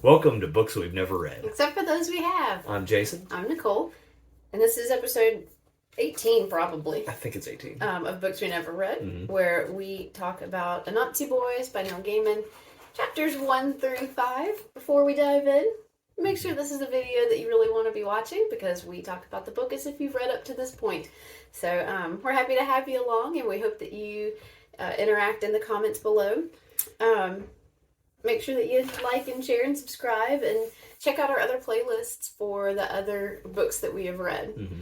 Welcome to Books We've Never Read. Except for those we have. I'm Jason. I'm Nicole. And this is episode 18, probably. I think it's 18. Of Books We Never Read, where we talk about Anansi Boys by Neil Gaiman, chapters 1 through 5. Before we dive in, make sure this is a video that you really want to be watching, because we talk about the book as if you've read up to this point. So we're happy to have you along, and we hope that you interact in the comments below. Make sure that you like and share and subscribe, and check out our other playlists for the other books that we have read. Mm-hmm.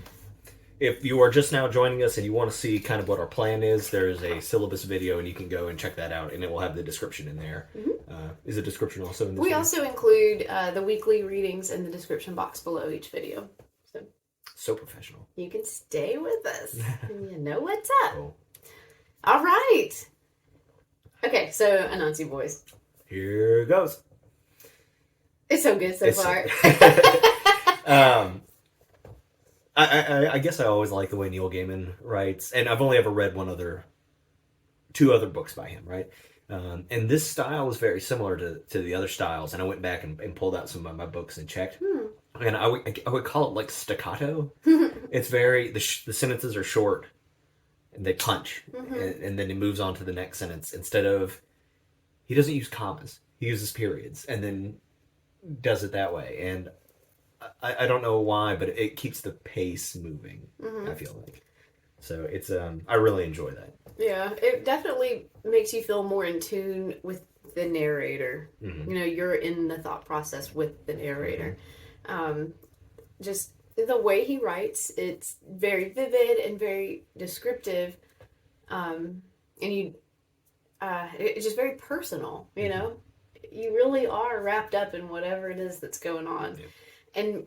If you are just now joining us and you want to see kind of what our plan is, there's a syllabus video, and you can go and check that out, and it will have the description in there. Mm-hmm. Is the description also in this? We also include the weekly readings in the description box below each video. So professional. You can stay with us, and you know what's up. Cool. All right. Okay, so Anansi Boys. Here goes. It's so good so far. I guess I always like the way Neil Gaiman writes, and I've only ever read two other books by him, right? And this style is very similar to the other styles, and I went back and pulled out some of my books and checked. And I would call it like staccato. It's very, the sentences are short, and they punch, and then he moves on to the next sentence. Instead of, he doesn't use commas, he uses periods, and then does it that way. And I don't know why, but it keeps the pace moving, I feel like. So it's, I really enjoy that. Yeah, it definitely makes you feel more in tune with the narrator. You know, you're in the thought process with the narrator. Just the way he writes, it's very vivid and very descriptive. And it's just very personal, you know? You really are wrapped up in whatever it is that's going on. Yeah. And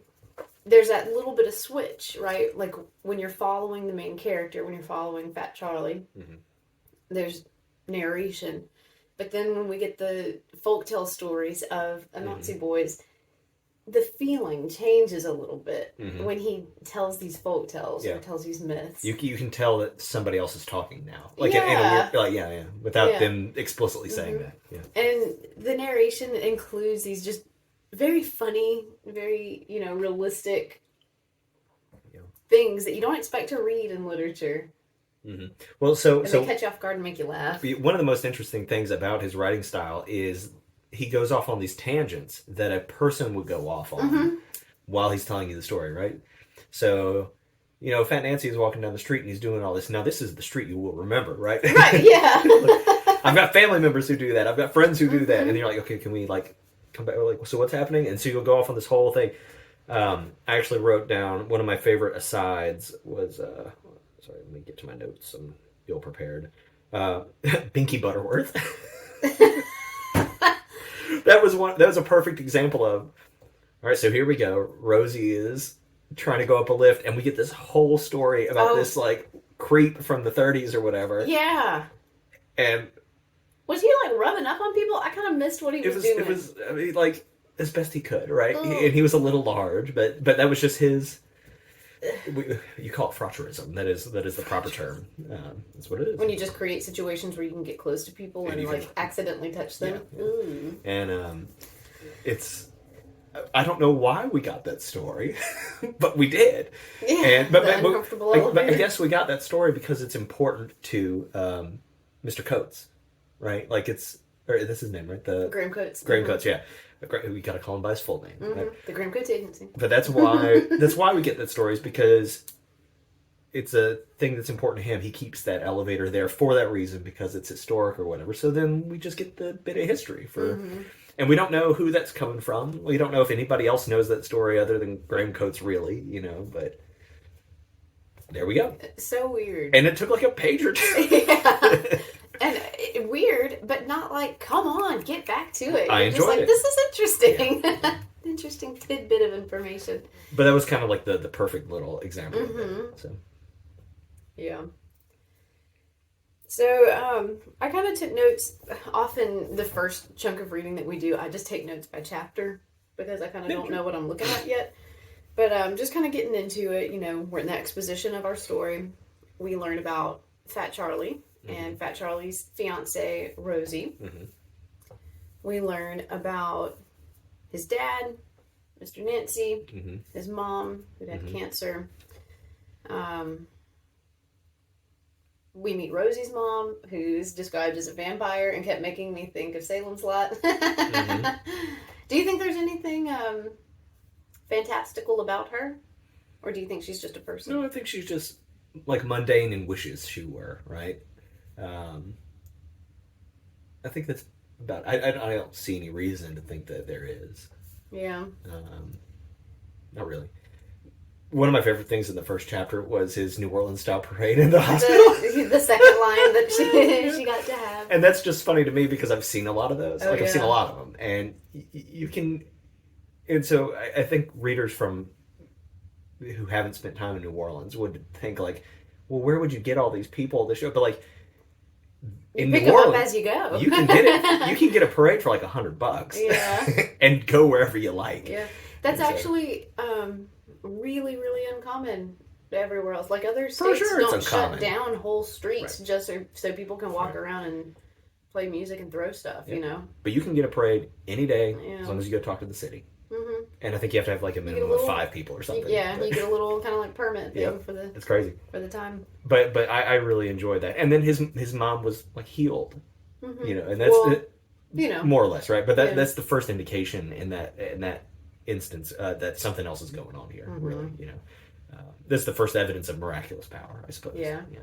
there's that little bit of switch, right? Like when you're following the main character, when you're following Fat Charlie, there's narration. But then when we get the folktale stories of Anansi Boys, the feeling changes a little bit when he tells these folk tales or tells these myths. You can tell that somebody else is talking now, like in a weird, without them explicitly saying that. Yeah. And the narration includes these just very funny, very realistic things that you don't expect to read in literature. Well, so they catch you off guard and make you laugh. One of the most interesting things about his writing style is he goes off on these tangents that a person would go off on while he's telling you the story, right? So, Fat Nancy is walking down the street and he's doing all this. Now, this is the street you will remember, right? Right, yeah. I've got family members who do that. I've got friends who do that. And you're like, okay, can we come back? Like, so what's happening? And so you'll go off on this whole thing. I actually wrote down one of my favorite asides was, sorry, let me get to my notes. I'm ill prepared. Binky Butterworth. That was a perfect example of, all right, so here we go. Rosie is trying to go up a lift, and we get this whole story about this creep from the 30s or whatever. Yeah. And was he rubbing up on people? I kind of missed what he was doing. It was, I mean, as best he could, right? And he was a little large, but that was just his. You call it fraudurism. That is the proper term. That's what it is. When you just create situations where you can get close to people and accidentally touch them. Yeah. And it's. I don't know why we got that story, but we did. Yeah. But I guess we got that story because it's important to Mr. Coates, right? That's his name, right? The Graham Coates. Graham Coates, yeah. We gotta call him by his full name. Right? The Graham Coates Agency. But that's why we get that story, is because it's a thing that's important to him. He keeps that elevator there for that reason, because it's historic or whatever. So then we just get the bit of history and we don't know who that's coming from. We don't know if anybody else knows that story other than Graham Coates, really, but there we go. So weird. And it took a page or two. Yeah. And weird, but not come on, get back to it. I enjoyed it. This is interesting. Yeah. Interesting tidbit of information. But that was kind of the perfect little example of it. So. Yeah. So, I kind of took notes. Often the first chunk of reading that we do, I just take notes by chapter, because I kind of don't know what I'm looking at yet. But just kind of getting into it, we're in the exposition of our story. We learn about Fat Charlie and Fat Charlie's fiance, Rosie. We learn about his dad, Mr. Nancy, Mm-hmm. his mom, who had Mm-hmm. cancer. We meet Rosie's mom, who's described as a vampire and kept making me think of Salem's Lot. Mm-hmm. Do you think there's anything fantastical about her? Or do you think she's just a person? No, I think she's just like mundane in wishes she were, right? I think that's about. I don't see any reason to think that there is. Yeah. Not really. One of my favorite things in the first chapter was his New Orleans style parade in the hospital. The second line that she got to have. And that's just funny to me because I've seen a lot of those. Oh, I've seen yeah. a lot of them, and you can. And so I think readers who haven't spent time in New Orleans would think like, well, where would you get all these people to show? But like, in pick New them Orleans, up as you go. you can get it. You can get a parade for like $100. Yeah. And go wherever you like. Yeah, that's And so- actually really, really uncommon everywhere else. Like other For states sure it's don't shut uncommon. down whole streets Right. just so people can walk Right. around and play music and throw stuff. Yeah. You know. But you can get a parade any day Yeah. as long as you go talk to the city. Mm-hmm. And I think you have to have like a minimum little- of 5 people or something. Yeah, But you get a little kind of like permit thing Yep. for the it's crazy. time. But I really enjoyed that. And then his mom was like healed, Mm-hmm. you know, and that's Well, you know. more or less right. But Yeah. that's the first indication in that instance that something else is going on here. Mm-hmm. Really, you know, that's the first evidence of miraculous power, I suppose. Yeah. Yeah.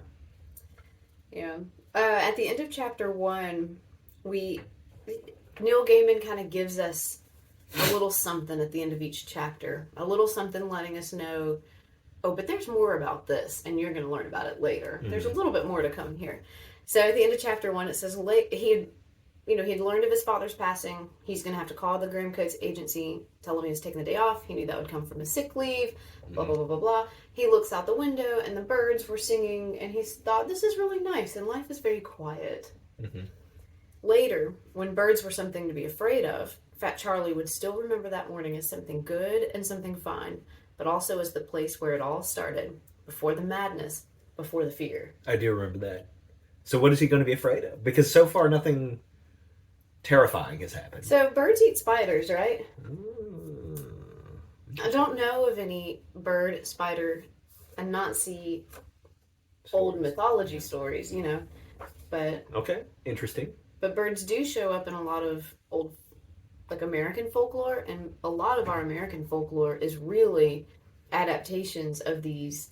Yeah. At the end of chapter 1, Neil Gaiman kind of gives us a little something at the end of each chapter. A little something letting us know, oh, but there's more about this, and you're going to learn about it later. Mm-hmm. There's a little bit more to come here. So at the end of chapter 1, it says he'd learned of his father's passing. He's going to have to call the Gramcoats agency, tell him he was taking the day off. He knew that would come from a sick leave, blah, blah, blah, blah, blah. He looks out the window, and the birds were singing, and he thought, this is really nice, and life is very quiet. Mm-hmm. Later, when birds were something to be afraid of, Fat Charlie would still remember that morning as something good and something fine, but also as the place where it all started, before the madness, before the fear. I do remember that. So what is he going to be afraid of? Because so far nothing terrifying has happened. So birds eat spiders, right? Ooh. I don't know of any bird, spider, Anansi old mythology stories, you know, but Okay, interesting. birds do show up in a lot of old, like American folklore, and a lot of our American folklore is really adaptations of these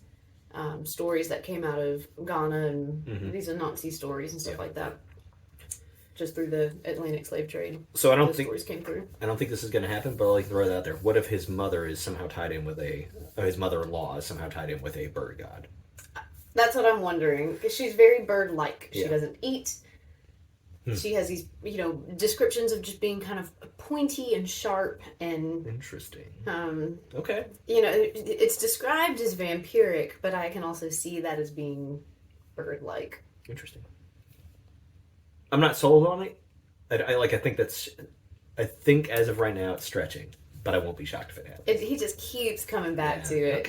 stories that came out of Ghana and these Anansi stories and stuff like that. Just through the Atlantic slave trade. So I don't Those think stories came through. I don't think this is going to happen, but I'll like throw that out there. What if his mother is somehow tied in with his mother-in-law is somehow tied in with a bird god? That's what I'm wondering. 'Cause she's very bird-like. She Yeah. doesn't eat. She has these, descriptions of just being kind of pointy and sharp and, Interesting. Okay. Okay. It's described as vampiric, but I can also see that as being bird-like. Interesting. I'm not sold on it. I think as of right now it's stretching, but I won't be shocked if it happens. He just keeps coming back to it.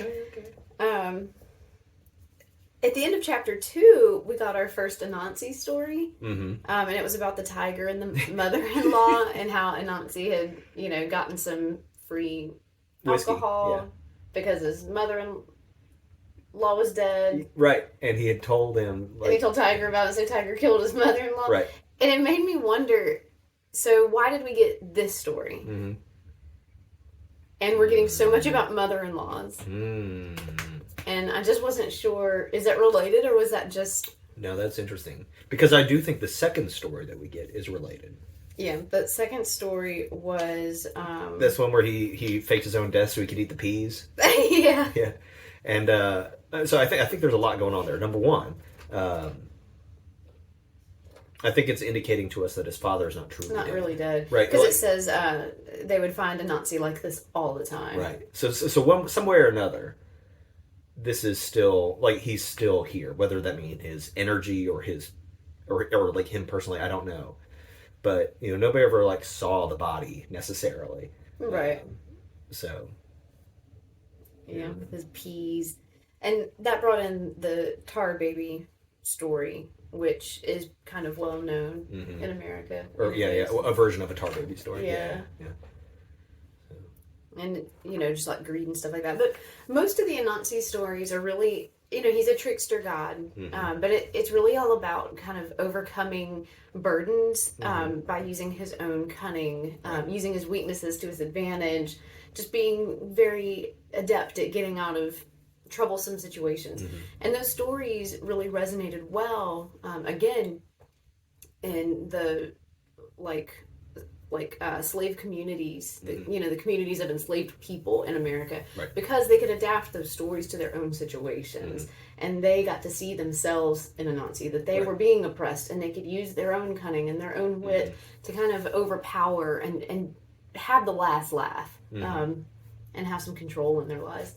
Okay. At the end of chapter 2, we got our first Anansi story. Mm-hmm. And it was about the tiger and the mother-in-law and how Anansi had, gotten some free Whiskey, alcohol because his mother-in-law was dead. Right, and he had told him, And he told Tiger about it, so Tiger killed his mother-in-law. right. And it made me wonder, so why did we get this story? Mm-hmm. And we're getting so much about mother-in-laws. Mm. And I just wasn't sure, is that related or was that just... No, that's interesting. Because I do think the second story that we get is related. Yeah, the second story was... That's one where he faked his own death so he could eat the peas. Yeah. Yeah. And so I think there's a lot going on there. Number one, I think it's indicating to us that his father is not truly Not dead. really dead. Right. Because it says they would find a Nazi like this all the time. Right. So some way or another, this is still, like, he's still here. Whether that mean his energy or or like him personally, I don't know. But, nobody ever, like, saw the body necessarily. Right. So. Yeah, with his peas. And that brought in the Tar Baby story, which is kind of well known in America. Or, a version of a Tar Baby story. Yeah. and just like greed and stuff like that. But most of the Anansi stories are really, he's a trickster god, but it's really all about kind of overcoming burdens by using his own cunning, using his weaknesses to his advantage, just being very adept at getting out of troublesome situations. And those stories really resonated well, again, in the slave communities, the communities of enslaved people in America, because they could adapt those stories to their own situations, and they got to see themselves in Anansi, that they were being oppressed, and they could use their own cunning and their own wit to kind of overpower and have the last laugh, and have some control in their lives.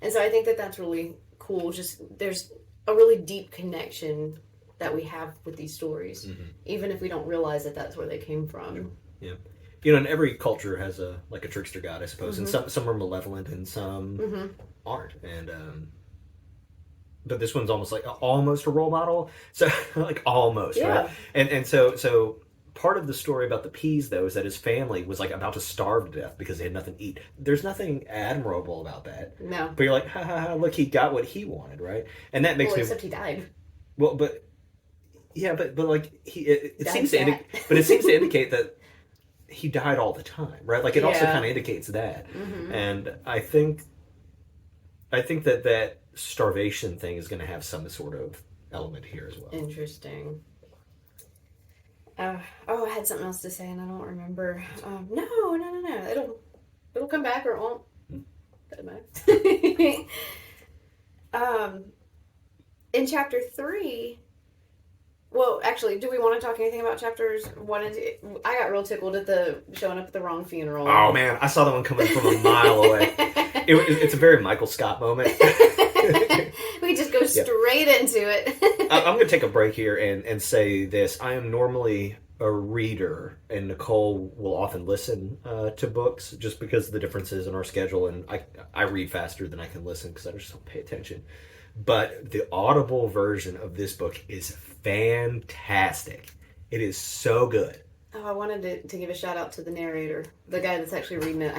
And so I think that that's really cool. Just there's a really deep connection that we have with these stories, even if we don't realize that that's where they came from. Yeah. And every culture has a trickster god, I suppose, and some are malevolent and some aren't. And but this one's almost a role model. So almost, right? And so part of the story about the peas, though, is that his family was about to starve to death because they had nothing to eat. There's nothing admirable about that. No. But you're like, ha ha ha, look, he got what he wanted, right? And that makes me... except he died. Well, but... Yeah, but it seems to indicate that he died all the time, right? It also kind of indicates that. And I think that starvation thing is going to have some sort of element here as well. Interesting. I had something else to say and I don't remember. No. It'll come back or it won't. Doesn't matter. In chapter 3. Well, actually, do we want to talk anything about chapters 1 and 2? I got real tickled at the showing up at the wrong funeral. Oh man, I saw that one coming from a mile away. It's a very Michael Scott moment. We just go straight into it. I'm going to take a break here and say this. I am normally a reader, and Nicole will often listen to books just because of the differences in our schedule, and I read faster than I can listen because I just don't pay attention. But the audible version of this book is fantastic. It is so good. Oh, I wanted to give a shout out to the narrator, the guy that's actually reading it.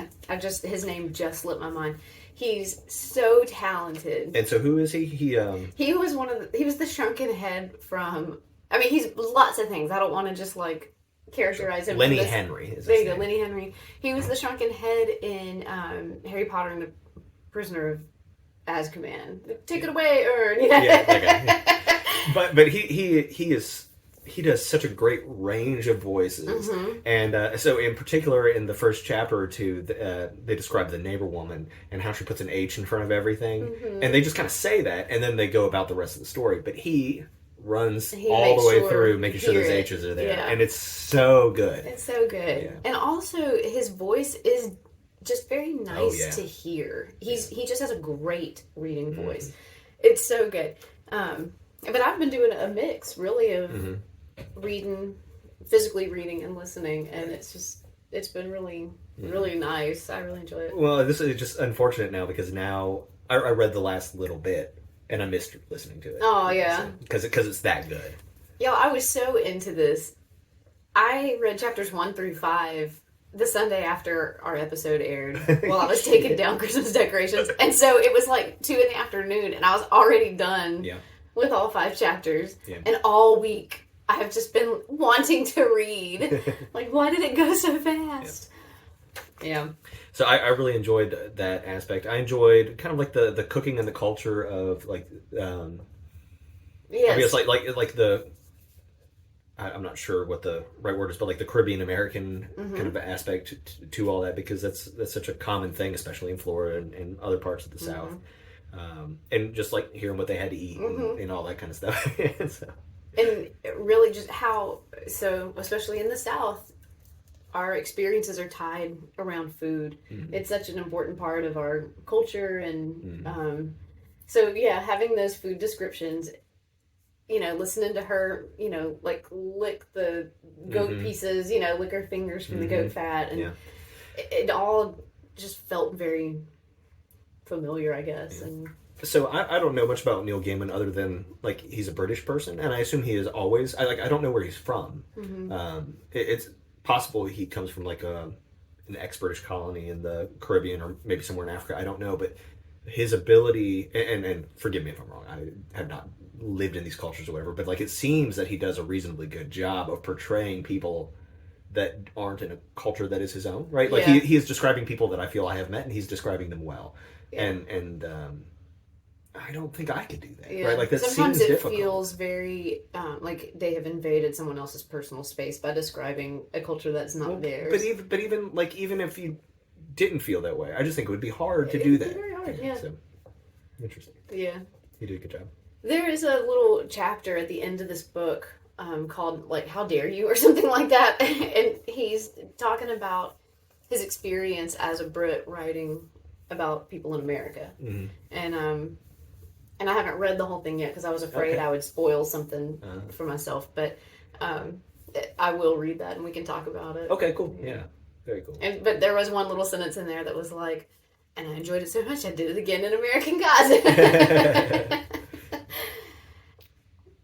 His name just slipped my mind. He's so talented. And so who is he? He was he was the shrunken head from, he's lots of things. I don't want to just characterize him. Lenny Henry. There you go, Lenny Henry. He was the shrunken head in Harry Potter and the Prisoner of Azkaban. Take it away, Ern. Yeah, okay. But he does such a great range of voices, and so in particular in the first chapter or two, they describe the neighbor woman and how she puts an H in front of everything, and they just kind of say that, and then they go about the rest of the story. But he runs all the way through, making sure those H's are there, and it's so good. It's so good, and also his voice is just very nice to hear. He just has a great reading voice. It's so good. But I've been doing a mix, really, of physically reading and listening, and it's been really, really nice. I really enjoy it. Well, this is just unfortunate now because now I read the last little bit and I missed listening to it. Oh yeah, because it's that good. Yeah, I was so into this. I read chapters 1 through 5 the Sunday after our episode aired while I was taking down Christmas decorations. And so it was 2 in the afternoon and I was already done with all 5 chapters. Yeah. And all week I have just been wanting to read. Why did it go so fast? Yeah. So I really enjoyed that aspect. I enjoyed kind of the cooking and the culture of yes. I guess the I'm not sure what the right word is, but the Caribbean American kind of aspect to all that, because that's such a common thing, especially in Florida and other parts of the South. And just hearing what they had to eat and all that kind of stuff. And really just especially in the South, our experiences are tied around food. It's such an important part of our culture. And having those food descriptions, listening to her, lick the goat pieces, lick her fingers from the goat fat. And it all just felt very familiar, I guess. And so I don't know much about Neil Gaiman other than he's a British person, and I assume he is always. I don't know where he's from. It's possible he comes from an ex-British colony in the Caribbean or maybe somewhere in Africa. I don't know, but his ability, and forgive me if I'm wrong, I have not lived in these cultures or whatever, but like it seems that he does a reasonably good job of portraying people that aren't in a culture that is his own, right? Like he is describing people that I feel I have met, and he's describing them well. Yeah. And I don't think I could do that, right? Like that sometimes seems difficult. Feels very like they have invaded someone else's personal space by describing a culture that's not theirs. But even if you didn't feel that way, I just think it would be hard to do that. Very hard, yeah. So, interesting. Yeah. You did a good job. There is a little chapter at the end of this book called, like, How Dare You? Or something like that. And he's talking about his experience as a Brit writing about people in America. Mm-hmm. And I haven't read the whole thing yet because I was afraid I would spoil something for myself. But I will read that and we can talk about it. Okay, cool. Yeah. Very cool. But there was one little sentence in there that was like, and I enjoyed it so much I did it again in American Gods.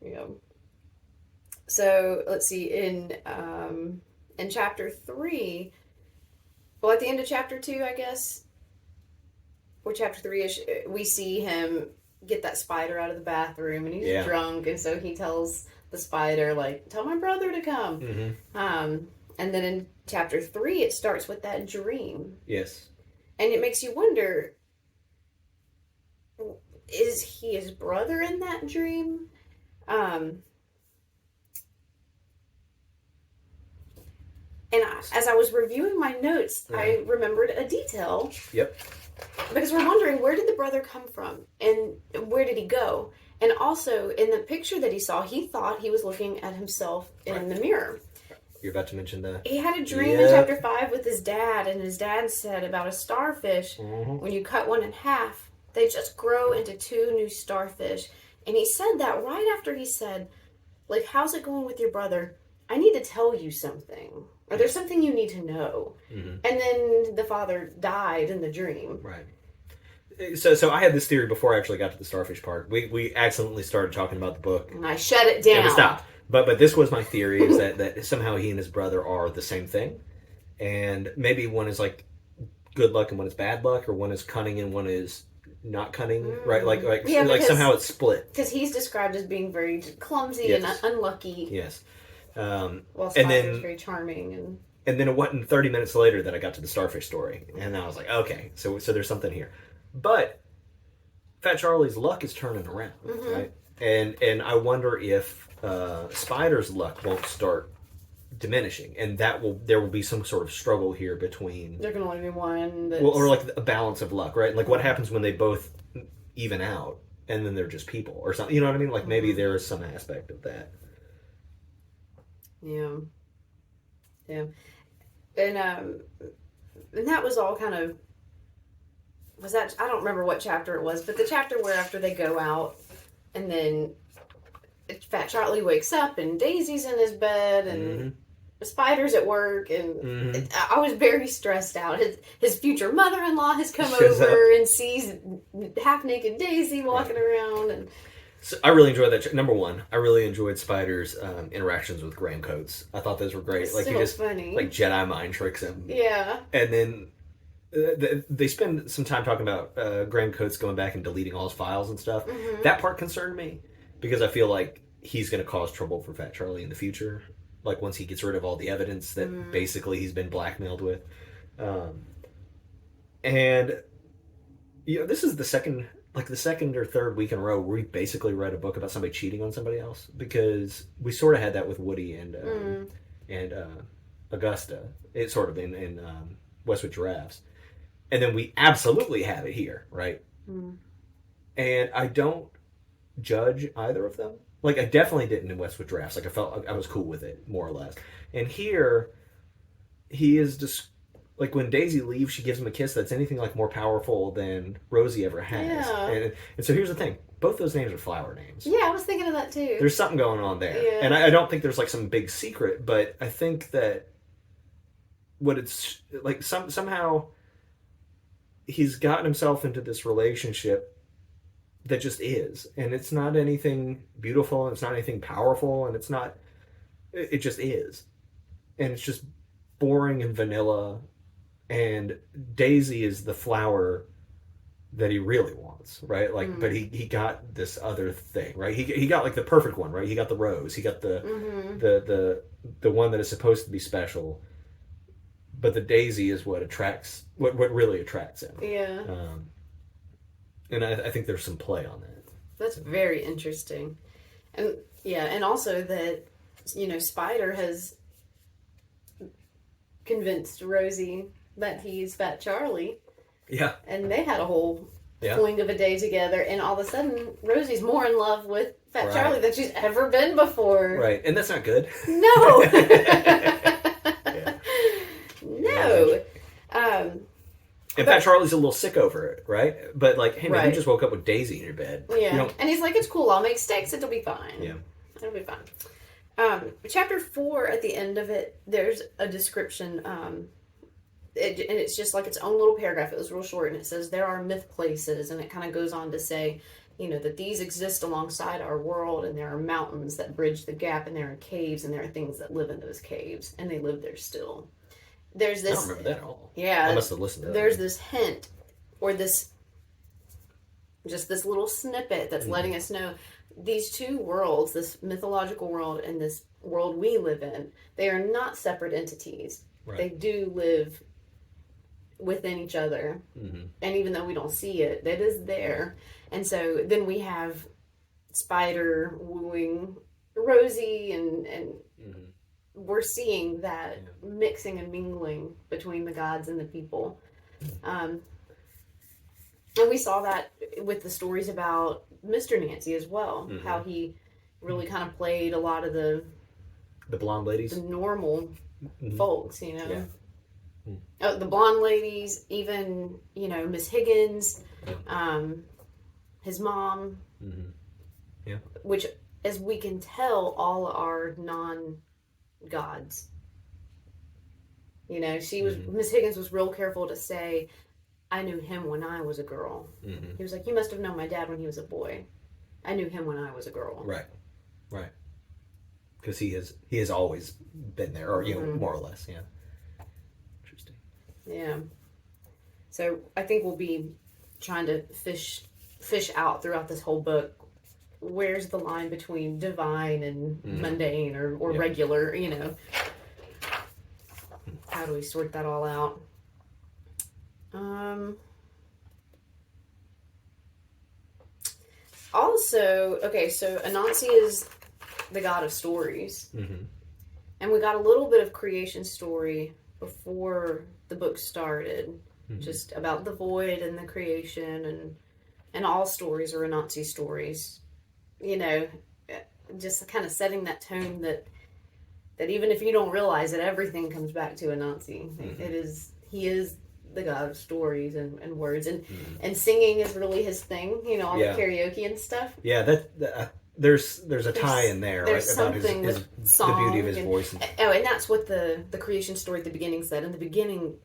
Yeah. So let's see, in chapter 3, well, at the end of chapter 2, I guess, or chapter 3ish, we see him get that spider out of the bathroom, and he's drunk, and so he tells the spider, like, tell my brother to come. Mm-hmm. And then in chapter 3, it starts with that dream. Yes. And it makes you wonder, is he his brother in that dream? And as I was reviewing my notes, I remembered a detail. Yep. Because we're wondering, where did the brother come from? And where did he go? And also, in the picture that he saw, he thought he was looking at himself in the mirror. You're about to mention that. He had a dream in chapter 5 with his dad, and his dad said about a starfish, when you cut one in half, they just grow into 2 new starfish. And he said that right after he said, like, how's it going with your brother? I need to tell you something. Or there's something you need to know. Mm-hmm. And then the father died in the dream. Right. So I had this theory before I actually got to the starfish part. We accidentally started talking about the book. And I shut it down. Yeah, we stopped. But this was my theory, is that somehow he and his brother are the same thing. And maybe one is like good luck and one is bad luck, or one is cunning and one is not cunning, right? Like somehow it's split. Because he's described as being very clumsy and unlucky. Yes. While Spider's very charming. And then it wasn't 30 minutes later that I got to the starfish story. And I was like, okay, so there's something here. But Fat Charlie's luck is turning around, right? And I wonder if Spider's luck won't start diminishing, and there will be some sort of struggle here between. There can only be one. Or like a balance of luck, right? Like what happens when they both even out, and then they're just people or something. You know what I mean? Like maybe there is some aspect of that. Yeah. And that was all kind of. Was that, I don't remember what chapter it was, but the chapter where after they go out, and then Fat Charlie wakes up, and Daisy's in his bed, and Spider's at work, and I was very stressed out. His future mother-in-law has come over and sees half-naked Daisy walking around, and so I really enjoyed that. Number one, I really enjoyed Spider's interactions with Graham Coates. I thought those were great. Like, so he just funny. Like Jedi mind tricks him. Yeah. And then they spend some time talking about Graham Coates going back and deleting all his files and stuff. Mm-hmm. That part concerned me because I feel like he's going to cause trouble for Fat Charlie in the future. Like once he gets rid of all the evidence that basically he's been blackmailed with. And you know, this is the second or third week in a row where we basically read a book about somebody cheating on somebody else, because we sort of had that with Woody and Augusta. It sort of in Westwood Giraffes. And then we absolutely have it here, right? And I don't judge either of them. Like, I definitely didn't in Westwood Giraffes. Like, I felt I was cool with it, more or less. And here, he is just like, when Daisy leaves, she gives him a kiss that's anything like more powerful than Rosie ever has. Yeah. And so here's the thing. Both those names are flower names. Yeah, I was thinking of that too. There's something going on there. Yeah. And I don't think there's like some big secret, but I think that what it's like, somehow he's gotten himself into this relationship that just is, and it's not anything beautiful, and it's not anything powerful, and it just is, and it's just boring and vanilla, and Daisy is the flower that he really wants, right? Like, but he got this other thing, right? He got like the perfect one, right? He got the rose. He got the one that is supposed to be special. But the daisy is what really attracts him. Yeah. And I think there's some play on that. That's very interesting. And yeah, and also that, Spider has convinced Rosie that he's Fat Charlie. Yeah. And they had a whole fling of a day together, and all of a sudden, Rosie's more in love with Fat Charlie than she's ever been before. Right, and that's not good. No! No! And Fat Charlie's a little sick over it, right? But like, hey man, you just woke up with Daisy in your bed. Yeah, and he's like, it's cool, I'll make steaks, it'll be fine. Yeah. It'll be fine. Chapter 4, at the end of it, there's a description, and it's just like its own little paragraph. It was real short, and it says, there are myth places, and it kind of goes on to say, that these exist alongside our world, and there are mountains that bridge the gap, and there are caves, and there are things that live in those caves, and they live there still. There's this... I don't remember that at all. Yeah. I must have listened to that. There's this hint, or this little snippet that's letting us know these two worlds, this mythological world and this world we live in, they are not separate entities. Right. They do live within each other. Mm-hmm. And even though we don't see it, it is there. And so then we have Spider wooing Rosie, and we're seeing that mixing and mingling between the gods and the people. And we saw that with the stories about Mr. Nancy as well, how he really kind of played a lot of the blonde ladies, the normal folks, Yeah. Oh, the blonde ladies, even, Miss Higgins, his mom, which, as we can tell, all are non-gods. She was, Miss Higgins was real careful to say, I knew him when I was a girl. He was like, you must have known my dad when he was a boy. I knew him when I was a girl. Right. Because he has always been there, or more or less. Yeah. Interesting. Yeah. So I think we'll be trying to fish out throughout this whole book. Where's the line between divine and mundane or regular? How do we sort that all out? Also, okay, so Anansi is the god of stories. And we got a little bit of creation story before the book started, just about the void and the creation, and all stories are Anansi stories. Just kind of setting that tone that even if you don't realize it, everything comes back to Anansi. He is the god of stories and words, and singing is really his thing, all the karaoke and stuff. Yeah, that there's a tie in there, right? About his song, the beauty of his voice. And that's what the creation story at the beginning said. In the beginning,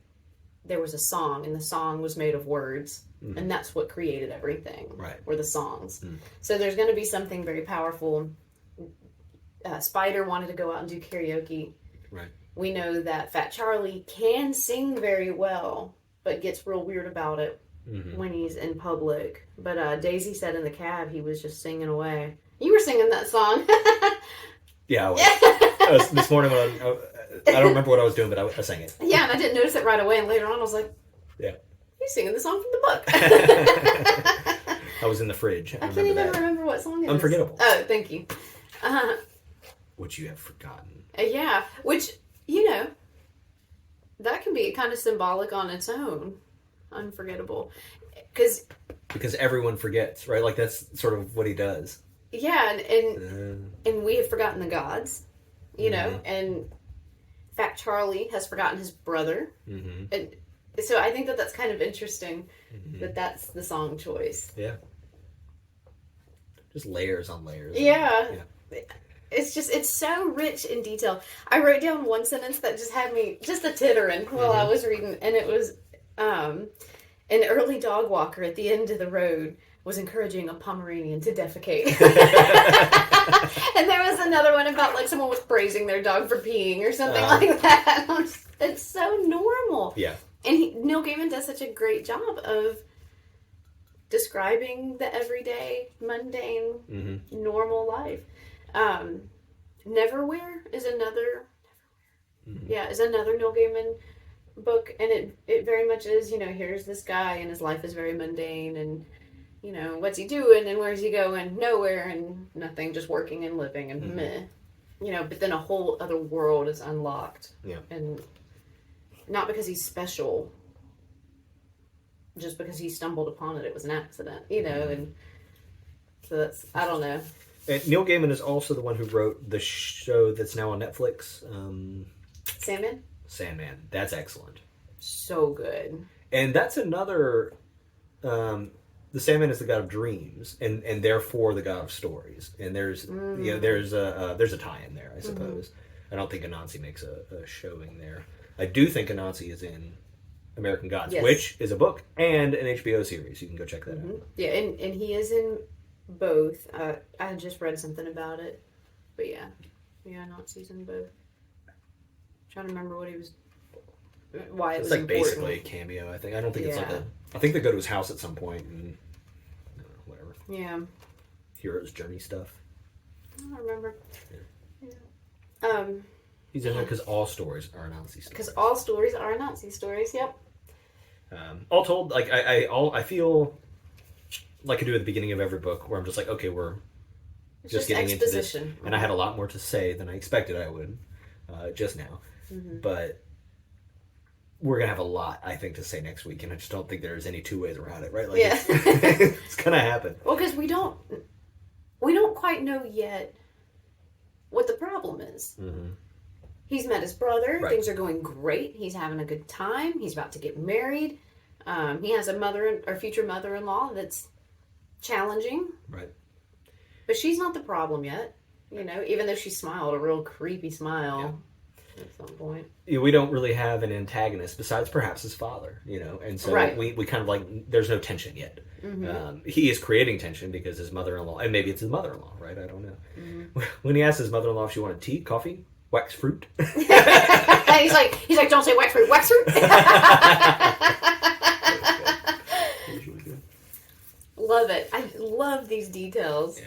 there was a song, and the song was made of words, and that's what created everything, right? Were the songs. So there's going to be something very powerful. Spider wanted to go out and do karaoke. Right. We know that Fat Charlie can sing very well, but gets real weird about it when he's in public. But Daisy said in the cab he was just singing away. You were singing that song. Yeah, I was. This morning when I don't remember what I was doing, but I sang it. Yeah, and I didn't notice it right away, and later on I was like, yeah, he's singing the song from the book. I was in the fridge. I can't even remember what song it is. Unforgettable. Oh, thank you. Which you have forgotten. Yeah, which, that can be kind of symbolic on its own. Unforgettable. Because everyone forgets, right? Like, that's sort of what he does. Yeah, and we have forgotten the gods, and Fat Charlie has forgotten his brother. And so I think that's kind of interesting that that's the song choice. Yeah. Just layers on layers. Yeah. It's so rich in detail. I wrote down one sentence that just had me just a tittering while I was reading, and it was, an early dog walker at the end of the road was encouraging a Pomeranian to defecate. And there was another one about, like, someone was praising their dog for peeing or something like that. It's so normal. Yeah. And Neil Gaiman does such a great job of describing the everyday, mundane, normal life. Neverwhere is another. Yeah, is another Neil Gaiman book, and it very much is. Here's this guy, and his life is very mundane, and what's he doing, and where's he going? Nowhere, and nothing, just working and living, and meh. But then a whole other world is unlocked. Yeah. And not because he's special, just because he stumbled upon it. It was an accident, and so that's, I don't know. And Neil Gaiman is also the one who wrote the show that's now on Netflix. Sandman. That's excellent. So good. And that's another... the Sandman is the god of dreams, and therefore the god of stories. And there's there's a tie-in there, I suppose. I don't think Anansi makes a showing there. I do think Anansi is in American Gods, which is a book and an HBO series. You can go check that out. Yeah, and he is in both. I just read something about it, but yeah, Anansi's in both. I'm trying to remember what he was. Why it was like important. Basically a cameo. I think. I don't think it's like a. I think they go to his house at some point and whatever. Yeah. Hero's journey stuff. I don't remember. Yeah. He's in there because all stories are Anansi stories. Because all stories are Anansi stories. Yep. All told, like I feel like I do at the beginning of every book, where I'm just like, okay, we're just getting exposition. Into this, and I had a lot more to say than I expected I would just now, but we're gonna have a lot, I think, to say next week, and I just don't think there's any two ways around it, right? Like, it's gonna happen. Well, because we don't quite know yet what the problem is. He's met his brother. Right. Things are going great. He's having a good time. He's about to get married. He has a future mother-in-law that's challenging. Right. But she's not the problem yet. Even though she smiled a real creepy smile at some point. We don't really have an antagonist besides perhaps his father, and so we kind of like, there's no tension yet. He is creating tension because his mother-in-law, and maybe it's his mother-in-law, right? I don't know. When he asked his mother-in-law if she wanted tea, coffee, wax fruit. he's like, don't say wax fruit, wax fruit. Love it. I love these details.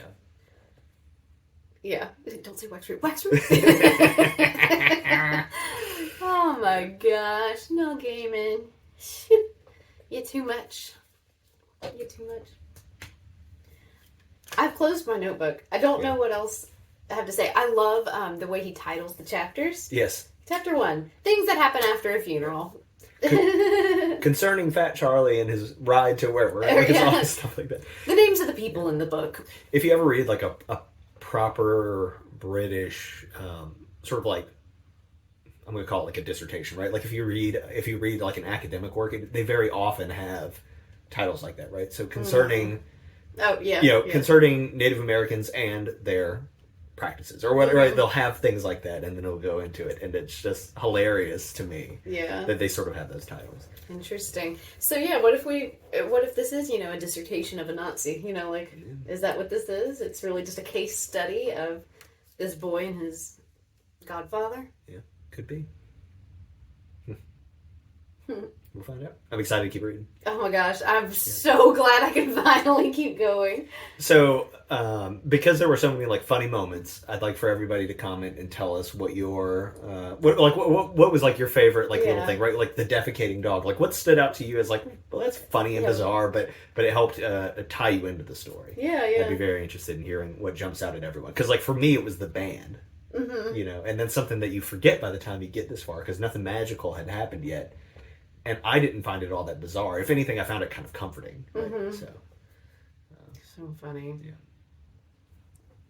Yeah. Don't say wax fruit, wax fruit. Oh my gosh, Neil Gaiman. You're too much. You're too much. I've closed my notebook. I don't know what else I have to say. I love the way he titles the chapters. Yes. Chapter 1, things that happen after a funeral. Concerning Fat Charlie and his ride to wherever, right? Like, all this stuff like that. The names of the people in the book. If you ever read like a proper British sort of like, I'm going to call it like a dissertation, right? Like if you read like an academic work, they very often have titles like that, right? So concerning, concerning Native Americans and their practices or whatever, right? They'll have things like that, and then it'll go into it, and it's just hilarious to me that they sort of have those titles. Interesting. So what if this is a dissertation of Anansi? Is that what this is? It's really just a case study of this boy and his godfather. Yeah, could be. We'll find out. I'm excited to keep reading. Oh my gosh, I'm so glad I can finally keep going. So, because there were so many like funny moments, I'd like for everybody to comment and tell us what your what was like your favorite little thing, right? Like the defecating dog. Like what stood out to you as like, well, that's funny and bizarre, but it helped tie you into the story. Yeah. I'd be very interested in hearing what jumps out at everyone, because like for me, it was the band. And then something that you forget by the time you get this far, because nothing magical had happened yet. And I didn't find it all that bizarre. If anything, I found it kind of comforting. Right? So funny.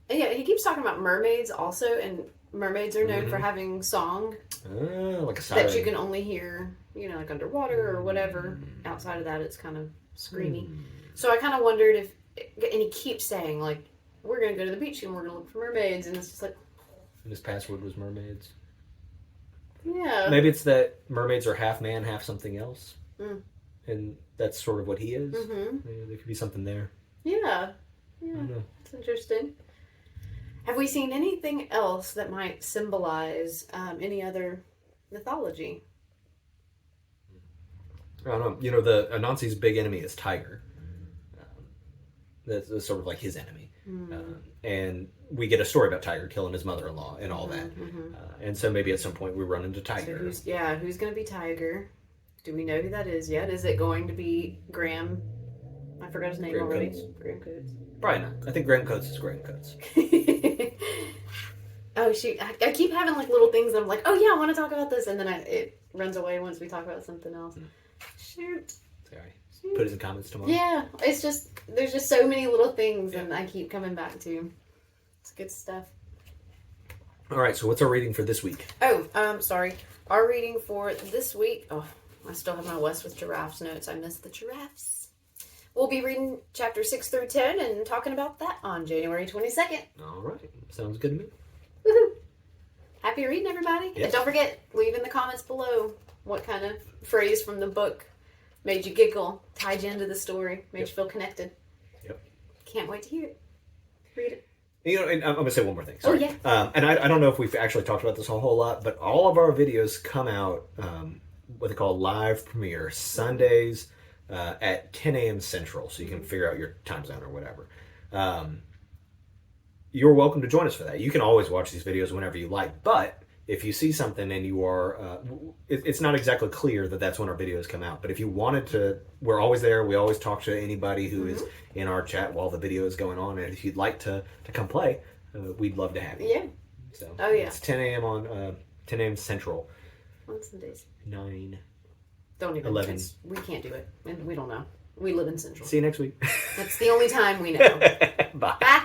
Yeah, he keeps talking about mermaids also, and mermaids are known for having song like a siren that you can only hear, like underwater or whatever. Outside of that, it's kind of screamy. So I kind of wondered if, and he keeps saying like, we're going to go to the beach and we're going to look for mermaids, and it's just like. And his password was mermaids. Yeah. Maybe it's that mermaids are half man, half something else. And that's sort of what he is. Maybe there could be something there. Yeah. That's interesting. Have we seen anything else that might symbolize any other mythology? I don't know. You know, the Anansi's big enemy is Tiger. That's sort of like his enemy. And we get a story about Tiger killing his mother-in-law and all that. And so maybe at some point we run into Tiger. So who's going to be Tiger? Do we know who that is yet? Is it going to be Graham? I forgot his name Graham already. Coates. Graham Coates. Probably not. I think Graham Coates is Graham Coates. Oh shoot! I keep having like little things that I'm like, oh yeah, I want to talk about this, and then it runs away once we talk about something else. Shoot. Sorry. Put it in comments tomorrow. Yeah, it's just there's just so many little things, and I keep coming back to. It's good stuff. All right. So what's our reading for this week? Oh, sorry. Our reading for this week. Oh, I still have my West with Giraffes notes. I missed the giraffes. We'll be reading chapter 6 through 10 and talking about that on January 22nd. All right. Sounds good to me. Woohoo! Happy reading, everybody. Yes. And don't forget, leave in the comments below what kind of phrase from the book made you giggle, tied you into the story, made you feel connected. Yep. Can't wait to hear it. Read it. You know, and I'm going to say one more thing. Sorry. Oh, yeah. And I don't know if we've actually talked about this a whole lot, but all of our videos come out what they call live premiere Sundays at 10 a.m. Central, so you can figure out your time zone or whatever. You're welcome to join us for that. You can always watch these videos whenever you like, but if you see something and you are, it's not exactly clear that that's when our videos come out, but if you wanted to, we're always there. We always talk to anybody who is in our chat while the video is going on, and if you'd like to come play, we'd love to have you. Yeah. So It's 10 a.m. on 10 a.m. Central. On Sundays. 9. Don't even. 11. We can't do it. And we don't know. We live in Central. See you next week. That's the only time we know. Bye. Bye.